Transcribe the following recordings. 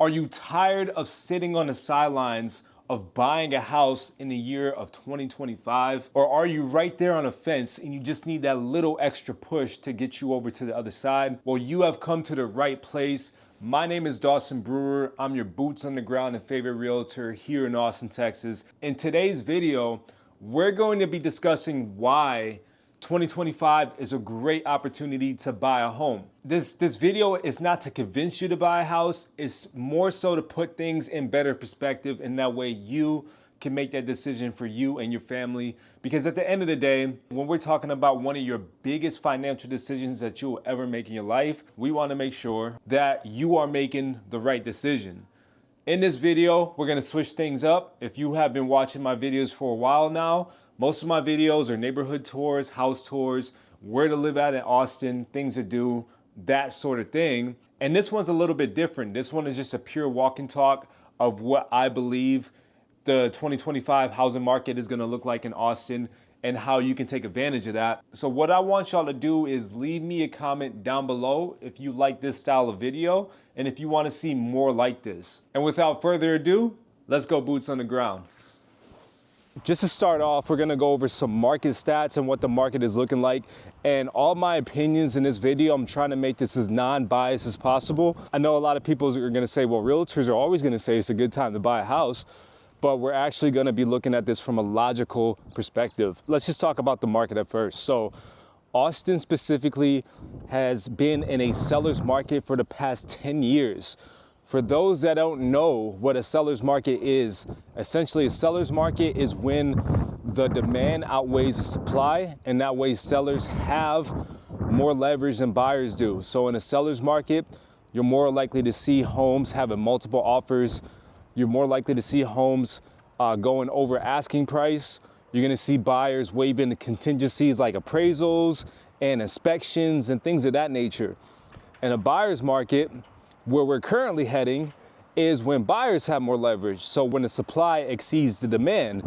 Are you tired of sitting on the sidelines of buying a house in the year of 2025? Or are you right there on a fence and you just need that little extra push to get you over to the other side? Well, you have come to the right place. My name is Dawson Brewer. I'm your boots on the ground and favorite realtor here in Austin, Texas. In today's video, we're going to be discussing why 2025 is a great opportunity to buy a home. This video is not to convince you to buy a house. It's more so to put things in better perspective, and that way you can make that decision for you and your family. Because at the end of the day, when we're talking about one of your biggest financial decisions that you'll ever make in your life, we want to make sure that you are making the right decision. In this video, we're going to switch things up. If you have been watching my videos for a while now, most of my videos are neighborhood tours, house tours, where to live at in Austin, things to do, that sort of thing. And this one's a little bit different. This one is just a pure walk and talk of what I believe the 2025 housing market is going to look like in Austin and how you can take advantage of that. So what I want y'all to do is leave me a comment down below if you like this style of video and if you want to see more like this. And without further ado, let's go boots on the ground. Just to start off, we're gonna go over some market stats and what the market is looking like. And all my opinions in this video, I'm trying to make this as non-biased as possible. I know a lot of people are gonna say, well, realtors are always gonna say it's a good time to buy a house, but we're actually gonna be looking at this from a logical perspective. Let's just talk about the market at first. So Austin specifically has been in a seller's market for the past 10 years. For those that don't know what a seller's market is, essentially a seller's market is when the demand outweighs the supply, and that way sellers have more leverage than buyers do. So in a seller's market, you're more likely to see homes having multiple offers. You're more likely to see homes going over asking price. You're gonna see buyers waiving the contingencies like appraisals and inspections and things of that nature. In a buyer's market, where we're currently heading is when buyers have more leverage. So when the supply exceeds the demand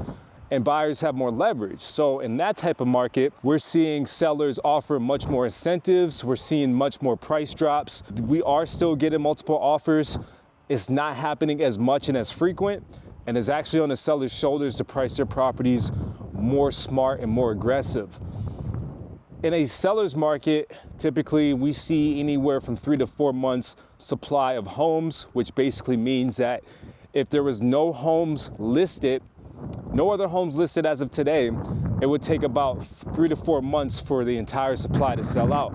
and buyers have more leverage. So in that type of market, we're seeing sellers offer much more incentives. We're seeing much more price drops. We are still getting multiple offers. It's not happening as much and as frequent, and it's actually on the seller's shoulders to price their properties more smart and more aggressive. In a seller's market, typically we see anywhere from 3 to 4 months supply of homes, which basically means that if there was no homes listed, no other homes listed as of today, it would take about 3 to 4 months for the entire supply to sell out.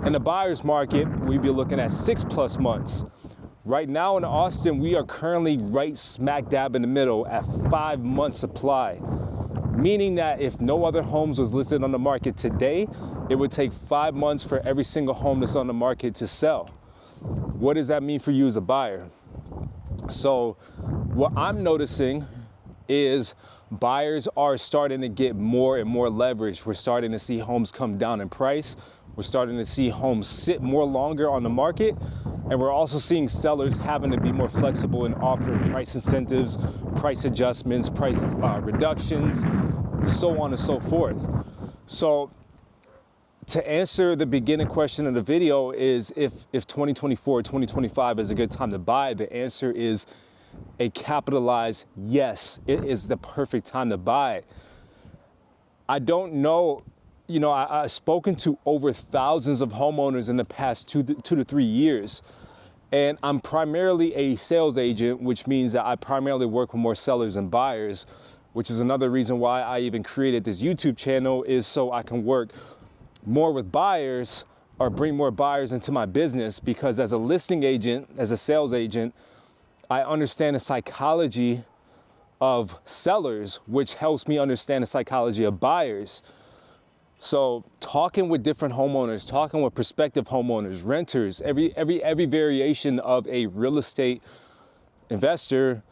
In the buyer's market, we'd be looking at 6+ months. Right now in Austin, we are currently right smack dab in the middle at 5 months supply. Meaning that if no other homes was listed on the market today, it would take 5 months for every single home that's on the market to sell. What does that mean for you as a buyer? So what I'm noticing is buyers are starting to get more and more leverage. We're starting to see homes come down in price. We're starting to see homes sit more longer on the market. And we're also seeing sellers having to be more flexible in offering price incentives, price adjustments, price reductions, so on and so forth. So to answer the beginning question of the video is if 2024, 2025 is a good time to buy, the answer is a capitalized yes. It is the perfect time to buy. I don't know, I've spoken to over thousands of homeowners in the past 2 to 3 years. And I'm primarily a sales agent, which means that I primarily work with more sellers than buyers, which is another reason why I even created this YouTube channel, is so I can work more with buyers or bring more buyers into my business. Because as a listing agent, as a sales agent, I understand the psychology of sellers, which helps me understand the psychology of buyers. So talking with different homeowners, talking with prospective homeowners, renters, every variation of a real estate investor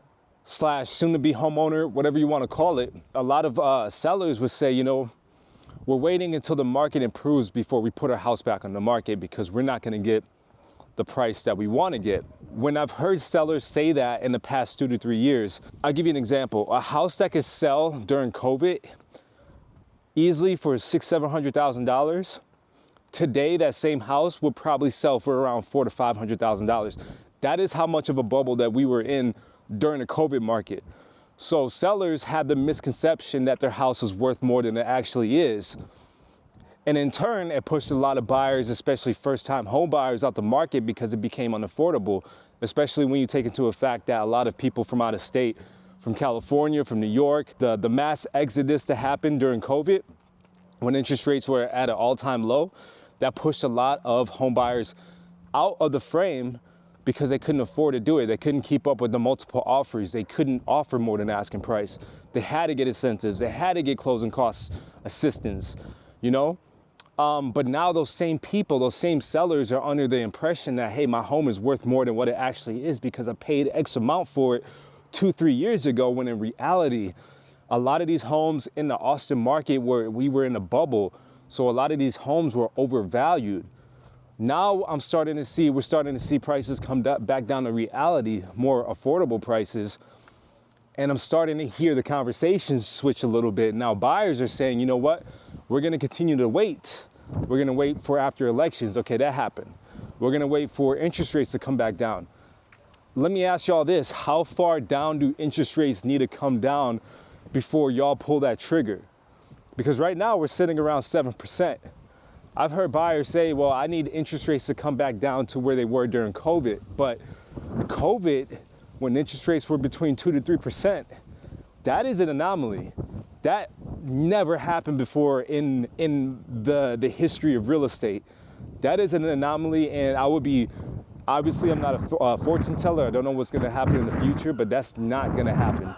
/ soon to be homeowner, whatever you want to call it. A lot of sellers would say, we're waiting until the market improves before we put our house back on the market because we're not going to get the price that we want to get. When I've heard sellers say that in the past 2 to 3 years, I'll give you an example. A house that could sell during COVID easily for $600,000-$700,000. Today, that same house will probably sell for around $400,000 to $500,000. That is how much of a bubble that we were in during the COVID market. So sellers had the misconception that their house was worth more than it actually is. And in turn, it pushed a lot of buyers, especially first-time home buyers, out the market because it became unaffordable, especially when you take into effect that a lot of people from out of state, from California, from New York, the mass exodus that happened during COVID, when interest rates were at an all-time low, that pushed a lot of home buyers out of the frame because they couldn't afford to do it. They couldn't keep up with the multiple offers. They couldn't offer more than asking price. They had to get incentives. They had to get closing costs assistance, you know? But now those same people, those same sellers are under the impression that, hey, my home is worth more than what it actually is because I paid X amount for it 2-3 years ago, when in reality, a lot of these homes in the Austin market we were in a bubble. So a lot of these homes were overvalued. Now we're starting to see prices come back down to reality, more affordable prices. And I'm starting to hear the conversations switch a little bit. Now buyers are saying, you know what? We're going to continue to wait. We're going to wait for after elections. Okay, that happened. We're going to wait for interest rates to come back down. Let me ask y'all this. How far down do interest rates need to come down before y'all pull that trigger? Because right now we're sitting around 7%. I've heard buyers say, well, I need interest rates to come back down to where they were during COVID. But COVID, when interest rates were between 2 to 3%, that is an anomaly. That never happened before in the history of real estate. That is an anomaly, and obviously I'm not a fortune teller. I don't know what's gonna happen in the future, but that's not gonna happen.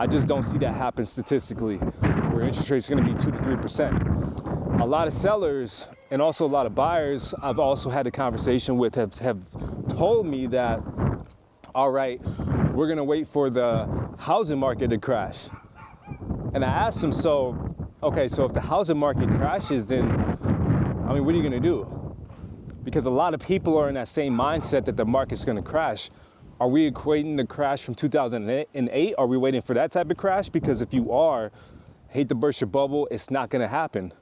I just don't see that happen statistically, where interest rates are gonna be 2 to 3%. A lot of sellers and also a lot of buyers I've also had a conversation with have told me that, all right, we're gonna wait for the housing market to crash. And I asked them, so if the housing market crashes, then, I mean, what are you gonna do? Because a lot of people are in that same mindset that the market's gonna crash. Are we equating the crash from 2008? Are we waiting for that type of crash? Because if you are, hate to burst your bubble, it's not gonna happen.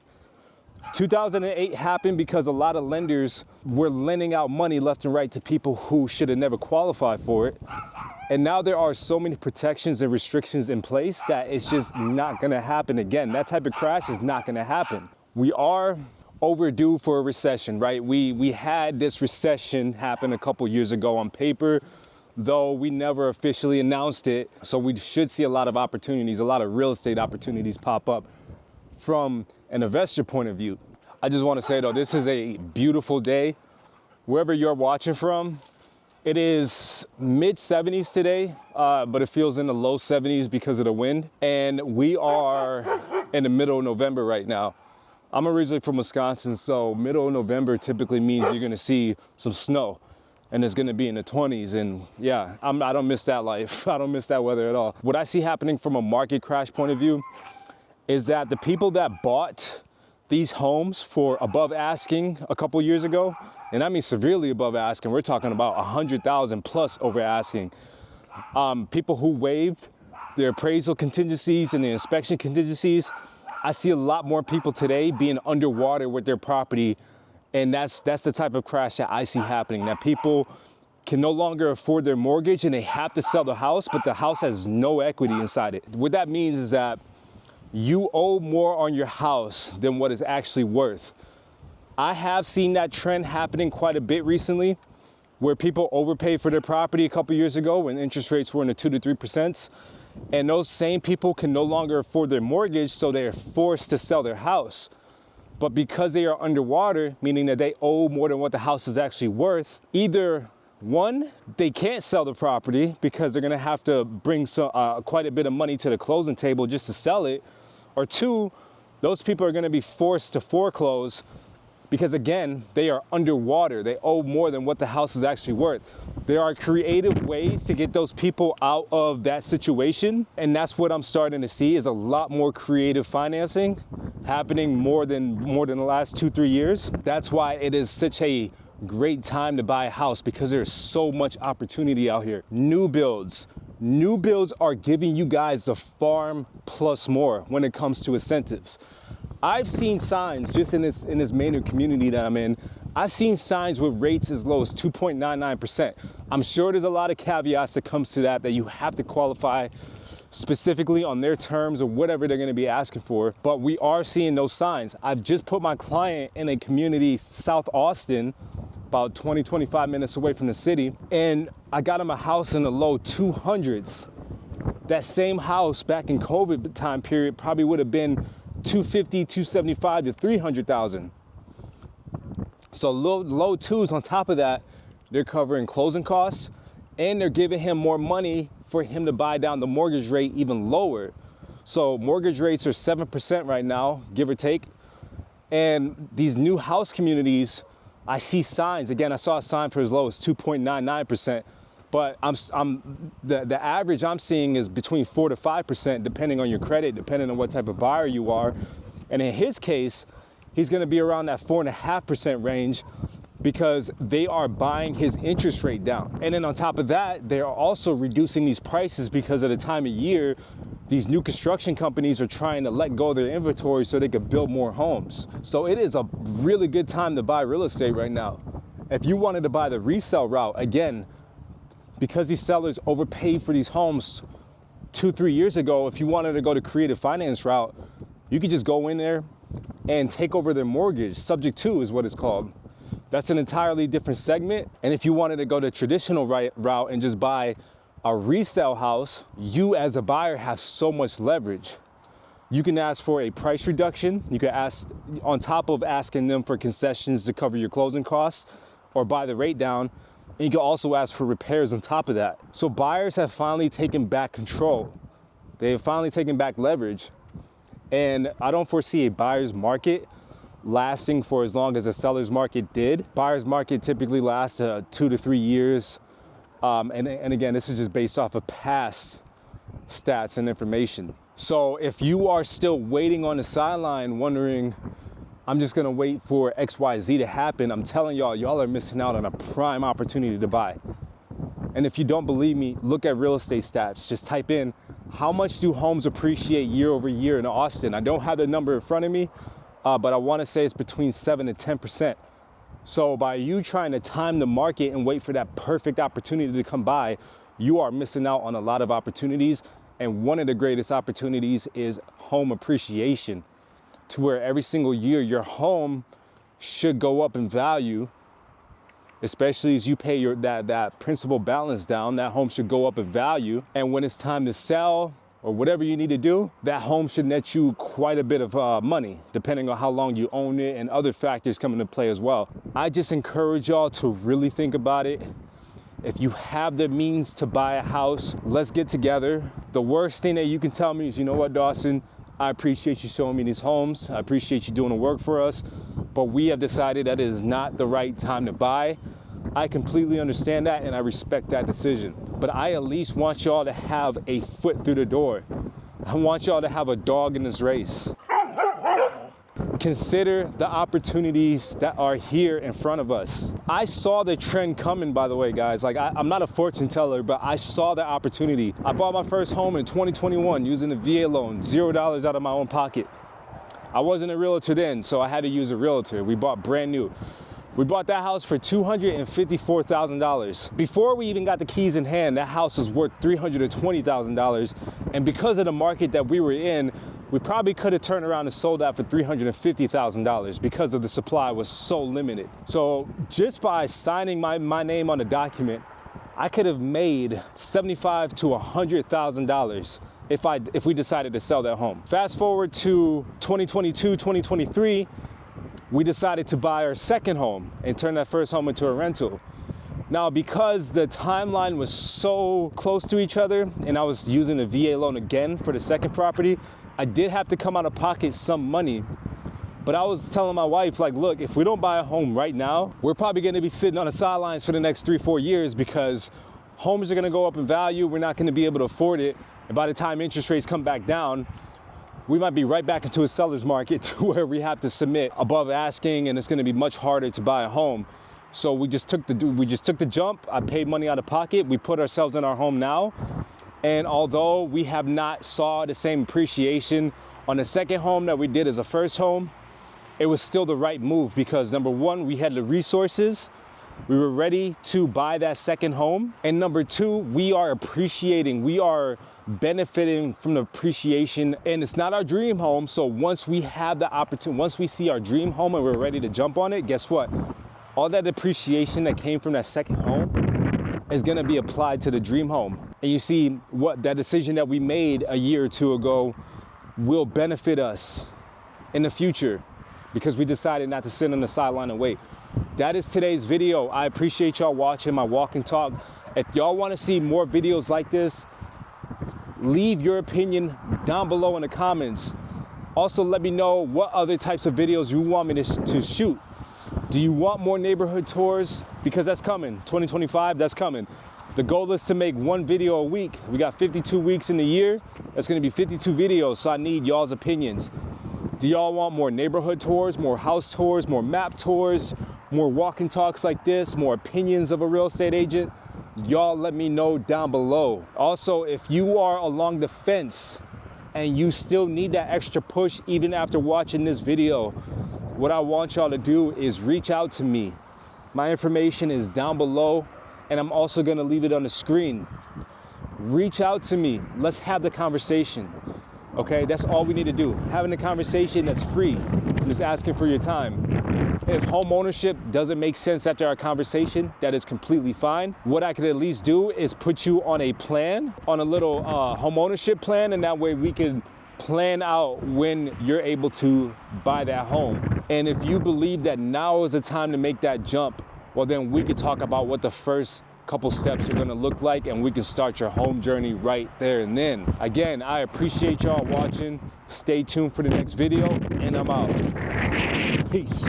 2008 happened because a lot of lenders were lending out money left and right to people who should have never qualified for it. And now there are so many protections and restrictions in place that it's just not gonna happen again. That type of crash is not gonna happen. We are overdue for a recession, right? We had this recession happen a couple years ago on paper, though we never officially announced it. So we should see a lot of opportunities, a lot of real estate opportunities pop up from an investor point of view. I just wanna say though, this is a beautiful day. Wherever you're watching from, it is mid 70s today, but it feels in the low 70s because of the wind. And we are in the middle of November right now. I'm originally from Wisconsin, so middle of November typically means you're gonna see some snow and it's gonna be in the 20s. And yeah, I don't miss that life. I don't miss that weather at all. What I see happening from a market crash point of view is that the people that bought these homes for above asking a couple years ago, and I mean severely above asking, we're talking about 100,000 plus over asking. People who waived their appraisal contingencies and the inspection contingencies, I see a lot more people today being underwater with their property, and that's the type of crash that I see happening, that people can no longer afford their mortgage and they have to sell the house, but the house has no equity inside it. What that means is that you owe more on your house than what it's actually worth. I have seen that trend happening quite a bit recently, where people overpaid for their property a couple years ago when interest rates were in the 2 to 3%. And those same people can no longer afford their mortgage, so they are forced to sell their house. But because they are underwater, meaning that they owe more than what the house is actually worth, either one, they can't sell the property because they're gonna have to bring quite a bit of money to the closing table just to sell it, or two, those people are gonna be forced to foreclose because again, they are underwater. They owe more than what the house is actually worth. There are creative ways to get those people out of that situation. And that's what I'm starting to see, is a lot more creative financing happening more than the last 2-3 years. That's why it is such a great time to buy a house, because there's so much opportunity out here. New builds are giving you guys the farm plus more when it comes to incentives. I've seen signs just in this Maynard community that I'm in. I've seen signs with rates as low as 2.99%. I'm sure there's a lot of caveats that comes to that you have to qualify specifically on their terms or whatever they're gonna be asking for, but we are seeing those signs. I've just put my client in a community, South Austin, about 20, 25 minutes away from the city, and I got him a house in the low 200s. That same house back in COVID time period probably would have been 250, 275 to 300,000. So low twos. On top of that, they're covering closing costs, and they're giving him more money for him to buy down the mortgage rate even lower. So mortgage rates are 7% right now, give or take. And these new house communities, I see signs. Again, I saw a sign for as low as 2.99%, but the average I'm seeing is between 4 to 5%, depending on your credit, depending on what type of buyer you are. And in his case, he's gonna be around that 4.5% range, because they are buying his interest rate down. And then on top of that, they're also reducing these prices because of the time of year. These new construction companies are trying to let go of their inventory so they could build more homes. So it is a really good time to buy real estate right now. If you wanted to buy the resale route, again, because these sellers overpaid for these homes 2-3 years ago, if you wanted to go the creative finance route, you could just go in there and take over their mortgage. Subject to is what it's called. That's an entirely different segment. And if you wanted to go the traditional route and just buy a resale house, you as a buyer have so much leverage. You can ask for a price reduction. You can ask, on top of asking them for concessions to cover your closing costs or buy the rate down, and you can also ask for repairs on top of that. So buyers have finally taken back control. They have finally taken back leverage. And I don't foresee a buyer's market lasting for as long as a seller's market did. Buyer's market typically lasts 2 to 3 years. And again, this is just based off of past stats and information. So if you are still waiting on the sideline wondering, I'm just gonna wait for XYZ to happen, I'm telling y'all are missing out on a prime opportunity to buy. And if you don't believe me, look at real estate stats. Just type in, how much do homes appreciate year over year in Austin? I don't have the number in front of me, but I wanna say it's between 7 to 10%. So by you trying to time the market and wait for that perfect opportunity to come by, you are missing out on a lot of opportunities. And one of the greatest opportunities is home appreciation, to where every single year your home should go up in value, especially as you pay that principal balance down. That home should go up in value. And when it's time to sell or whatever you need to do, that home should net you quite a bit of money, depending on how long you own it and other factors come into play as well. I just encourage y'all to really think about it. If you have the means to buy a house, let's get together. The worst thing that you can tell me is, you know what, Dawson, I appreciate you showing me these homes. I appreciate you doing the work for us, but we have decided that it is not the right time to buy. I completely understand that, and I respect that decision. But I at least want y'all to have a foot through the door. I want y'all to have a dog in this race. Consider the opportunities that are here in front of us. I saw the trend coming, by the way, guys. Like, I'm not a fortune teller, but I saw the opportunity. I bought my first home in 2021 using a VA loan, $0 out of my own pocket. I wasn't a realtor then, so I had to use a realtor. We bought brand new. We bought that house for $254,000. Before we even got the keys in hand, that house was worth $320,000. And because of the market that we were in, we probably could have turned around and sold that for $350,000 because of the supply was so limited. So just by signing my name on the document, I could have made $75,000 to $100,000 if we decided to sell that home. Fast forward to 2022, 2023, we decided to buy our second home and turn that first home into a rental. Now, because the timeline was so close to each other and I was using a VA loan again for the second property, I did have to come out of pocket some money. But I was telling my wife, like, look, if we don't buy a home right now, we're probably gonna be sitting on the sidelines for the next 3-4 years because homes are gonna go up in value, we're not gonna be able to afford it, and by the time interest rates come back down, we might be right back into a seller's market to where we have to submit above asking, and it's gonna be much harder to buy a home. So we just took the jump. I paid money out of pocket. We put ourselves in our home now. And although we have not saw the same appreciation on the second home that we did as a first home, it was still the right move because number one, we had the resources. We were ready to buy that second home. And number two, we are appreciating, we are benefiting from the appreciation, and it's not our dream home. So once we have the opportunity, once we see our dream home and we're ready to jump on it, guess what? All that appreciation that came from that second home is gonna be applied to the dream home. And you see what that decision that we made a year or two ago will benefit us in the future because we decided not to sit on the sideline and wait. That is today's video. I appreciate y'all watching my walk and talk. If y'all wanna see more videos like this, leave your opinion down below in the comments. Also, let me know what other types of videos you want me to shoot. Do you want more neighborhood tours? Because that's coming, 2025, that's coming. The goal is to make one video a week. We got 52 weeks in the year. That's gonna be 52 videos, so I need y'all's opinions. Do y'all want more neighborhood tours, more house tours, more map tours, more walk and talks like this, more opinions of a real estate agent? Y'all let me know down below. Also, if you are along the fence and you still need that extra push even after watching this video, what I want y'all to do is reach out to me. My information is down below, and I'm also gonna leave it on the screen. Reach out to me, let's have the conversation. Okay, that's all we need to do. Having a conversation that's free. I'm just asking for your time. If home ownership doesn't make sense after our conversation, that is completely fine. What I could at least do is put you on a plan, on a little home ownership plan, and that way we can plan out when you're able to buy that home. And if you believe that now is the time to make that jump, well then we could talk about what the first couple steps are gonna look like, and we can start your home journey right there and then. Again, I appreciate y'all watching. Stay tuned for the next video, and I'm out. Peace.